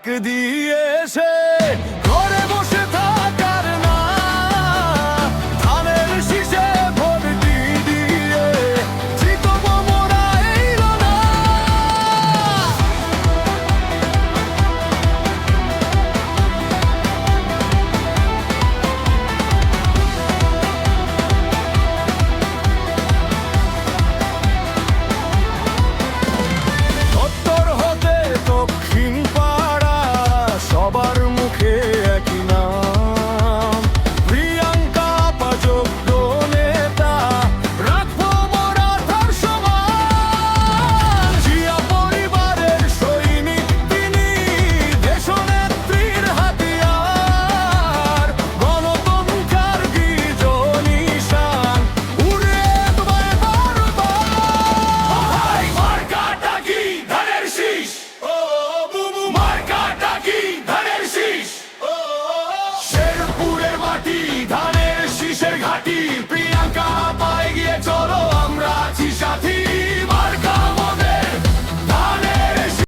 ডাক দিয়েছে ঘরে বসে থাকার না, ধানের শীষে ভোট দিয়ে জিতব মোরা এই লড়াই। উত্তর হতে দক্ষিণ পাড়া সবার মুখে একই নাম, প্রিয়াঙ্কা আপা যোগ্য নেতা, রাখবো মোরা তার সমান। জিয়া পরিবারের সৈনিক তিনি, দেশনেত্রীর হাতিয়ার, গণতন্ত্রের বিজয় নিশান উড়ে দেবে বারবার। মার্কাটা কি ধানের শীষ, ও বুবু মার্কাটা কি ধানের শীষ, ও শেরপুরের মাটি ধানের শীষের ঘাটি, প্রিয়াঙ্কা আপা এগিয়ে চলো আমরা আছি সাথী।